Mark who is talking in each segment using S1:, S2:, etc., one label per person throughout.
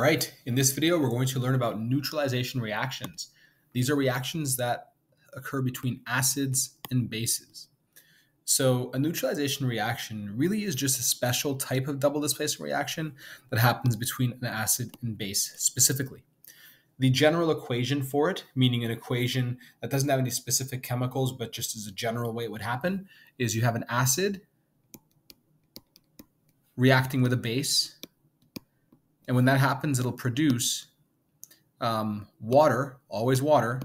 S1: All right, in this video, we're going to learn about neutralization reactions. These are reactions that occur between acids and bases. So a neutralization reaction really is just a special type of double displacement reaction that happens between an acid and base specifically. The general equation for it, meaning an equation that doesn't have any specific chemicals, but just as a general way it would happen, is you have an acid reacting with a base. And when that happens, it'll produce water, always water,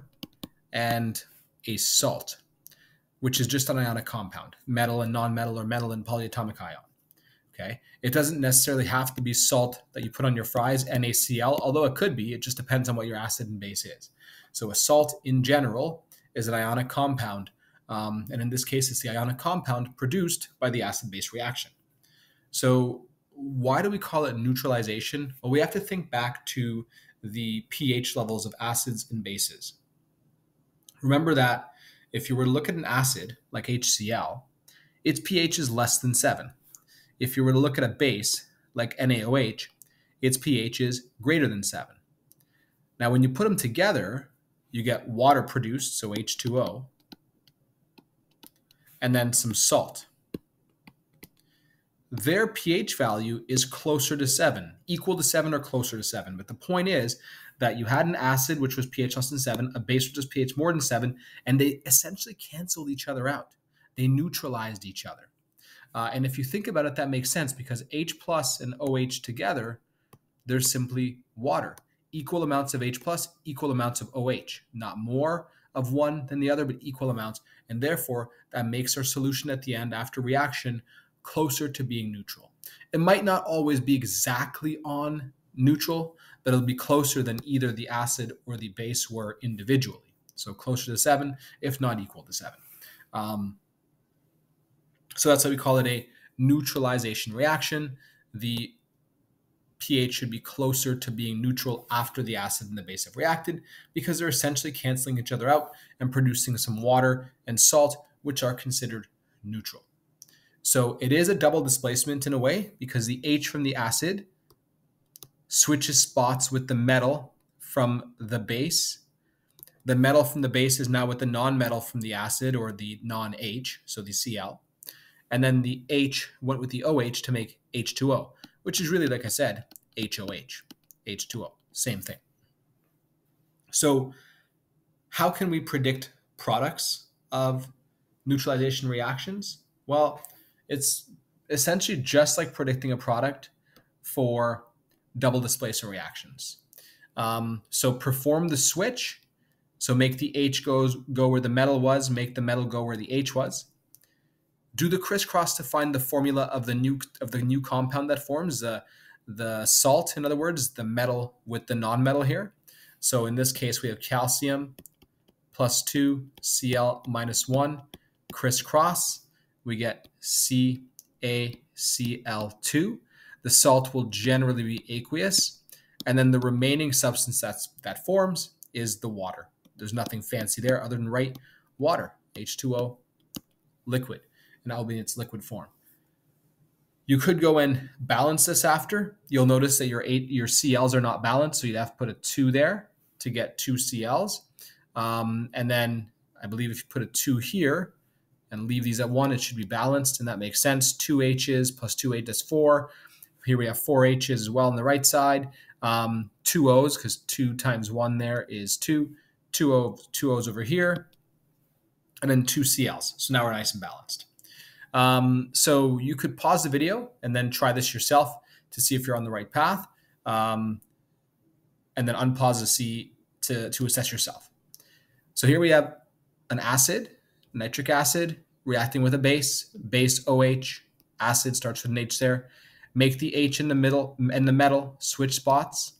S1: and a salt, which is just an ionic compound, metal and nonmetal or metal and polyatomic ion. Okay, it doesn't necessarily have to be salt that you put on your fries, NaCl, although it could be. It just depends on what your acid and base is. So a salt in general is an ionic compound, and in this case, it's the ionic compound produced by the acid-base reaction. So why do we call it neutralization? Well, we have to think back to the pH levels of acids and bases. Remember that if you were to look at an acid like HCl, its pH is less than 7. If you were to look at a base like NaOH, its pH is greater than 7. Now, when you put them together, you get water produced, so H2O, and then some salt. Their pH value is closer to 7, equal to 7 or closer to 7. But the point is that you had an acid which was pH less than 7, a base which was pH more than 7, and they essentially canceled each other out. They neutralized each other. And if you think about it, that makes sense because H plus and OH together, they're simply water. Equal amounts of H plus, equal amounts of OH. Not more of one than the other, but equal amounts. And therefore, that makes our solution at the end after reaction closer to being neutral. It might not always be exactly on neutral, but it'll be closer than either the acid or the base were individually. So closer to 7, if not equal to 7. So that's why we call it a neutralization reaction. The pH should be closer to being neutral after the acid and the base have reacted because they're essentially canceling each other out and producing some water and salt, which are considered neutral. So it is a double displacement in a way because the H from the acid switches spots with the metal from the base. The metal from the base is now with the non-metal from the acid or the non-H, so the Cl. And then the H went with the OH to make H2O, which is really, like I said, HOH, H2O, same thing. So how can we predict products of neutralization reactions? Well, it's essentially just like predicting a product for double displacement reactions. So perform the switch. So make the H go where the metal was, make the metal go where the H was. Do the crisscross to find the formula of the new compound that forms, the salt, in other words, the metal with the nonmetal here. So in this case, we have calcium plus 2, Cl minus 1, crisscross. We get CaCl2. The salt will generally be aqueous. And then the remaining substance that forms is the water. There's nothing fancy there other than water, H2O, liquid, and that will be in its liquid form. You could go and balance this after. You'll notice that your Cl's are not balanced, so you'd have to put a 2 there to get 2 Cl's. And then I believe if you put a 2 here, and leave these at 1, it should be balanced, and that makes sense. 2 H's plus 2 H is 4. Here we have 4 H's as well on the right side. 2 O's, because 2 times 1 there is 2. 2 O's over here, and then 2 Cl's. So now we're nice and balanced. So you could pause the video and then try this yourself to see if you're on the right path, and then unpause to assess yourself. So here we have an acid, nitric acid, reacting with a base OH, acid starts with an H there. Make the H in the middle and the metal switch spots.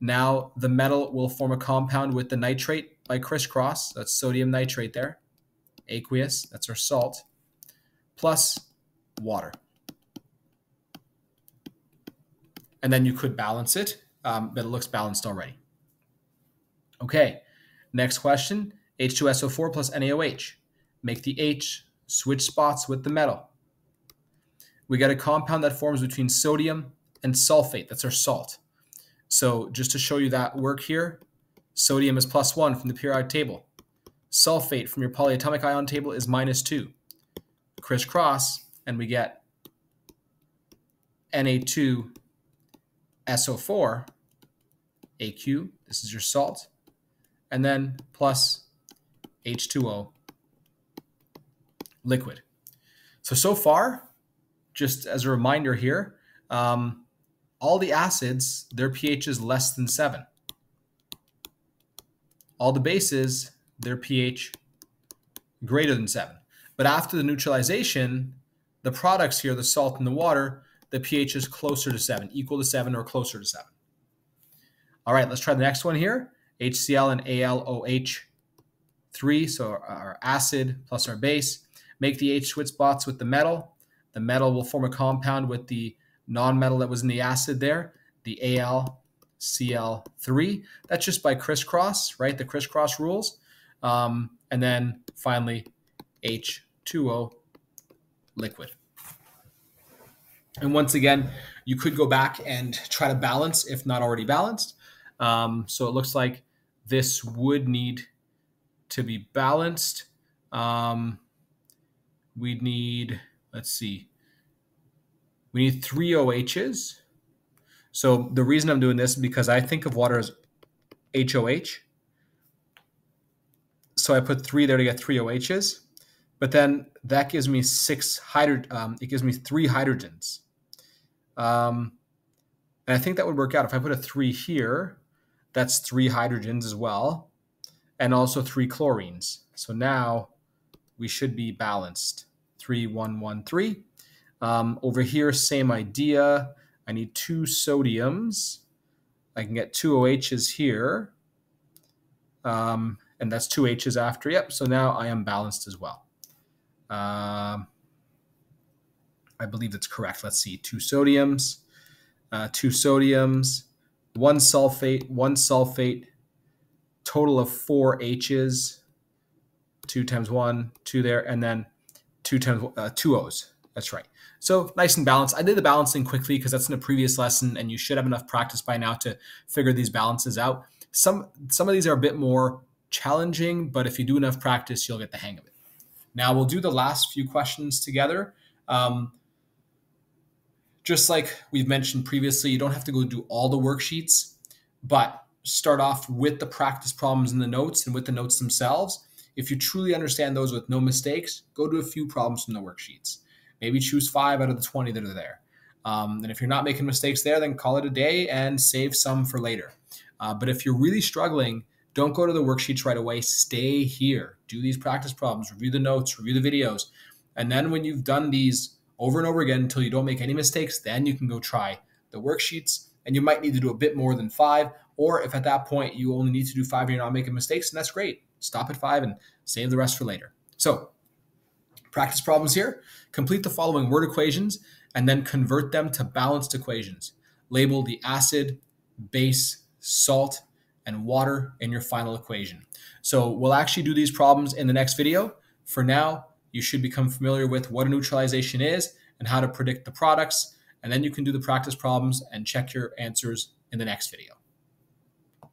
S1: Now the metal will form a compound with the nitrate by crisscross. That's sodium nitrate there. Aqueous, that's our salt, plus water. And then you could balance it, but it looks balanced already. Okay, next question, H2SO4 plus NaOH. Make the H switch spots with the metal. We got a compound that forms between sodium and sulfate. That's our salt. So just to show you that work here, sodium is +1 from the periodic table. Sulfate from your polyatomic ion table is -2. Crisscross, and we get Na2SO4, AQ, this is your salt, and then plus H2O, liquid. So far, just as a reminder here, all the acids, their pH is less than 7. All the bases, their pH greater than 7. But after the neutralization, the products here, the salt and the water, the pH is closer to 7, equal to 7 or closer to 7. All right, let's try the next one here. HCl and AlOH3, so our acid plus our base. Make the H switch spots with the metal. The metal will form a compound with the non-metal that was in the acid there, the AlCl3. That's just by crisscross, right? The crisscross rules. And then finally, H2O, liquid. And once again, you could go back and try to balance if not already balanced. So it looks like this would need to be balanced. We'd need, let's see, we need 3 OHs. So the reason I'm doing this is because I think of water as HOH. So I put 3 there to get 3 OHs. But then that gives me it gives me 3 hydrogens. And I think that would work out. If I put a 3 here, that's 3 hydrogens as well, and also 3 chlorines. So now we should be balanced. 3, 1, 1, 3. Over here, same idea. I need 2 sodiums. I can get 2 OHs here. And that's 2 H's after. Yep, so now I am balanced as well. I believe that's correct. Let's see, 2 sodiums, 2 sodiums, 1 sulfate, total of 4 H's, 2 times 1, 2 there, and then 2 times 2 O's. That's right. So nice and balanced. I did the balancing quickly because that's in a previous lesson, and you should have enough practice by now to figure these balances out. Some of these are a bit more challenging, but if you do enough practice, you'll get the hang of it. Now we'll do the last few questions together. Just like we've mentioned previously, you don't have to go do all the worksheets, but start off with the practice problems in the notes and with the notes themselves. If you truly understand those with no mistakes, go do a few problems from the worksheets. Maybe choose 5 out of the 20 that are there. And if you're not making mistakes there, then call it a day and save some for later. But if you're really struggling, don't go to the worksheets right away. Stay here. Do these practice problems, review the notes, review the videos. And then when you've done these over and over again until you don't make any mistakes, then you can go try the worksheets. And you might need to do a bit more than 5. Or if at that point you only need to do 5 and you're not making mistakes, then that's great. Stop at 5 and save the rest for later. So practice problems here. Complete the following word equations and then convert them to balanced equations. Label the acid, base, salt, and water in your final equation. So we'll actually do these problems in the next video. For now, you should become familiar with what a neutralization is and how to predict the products, and then you can do the practice problems and check your answers in the next video.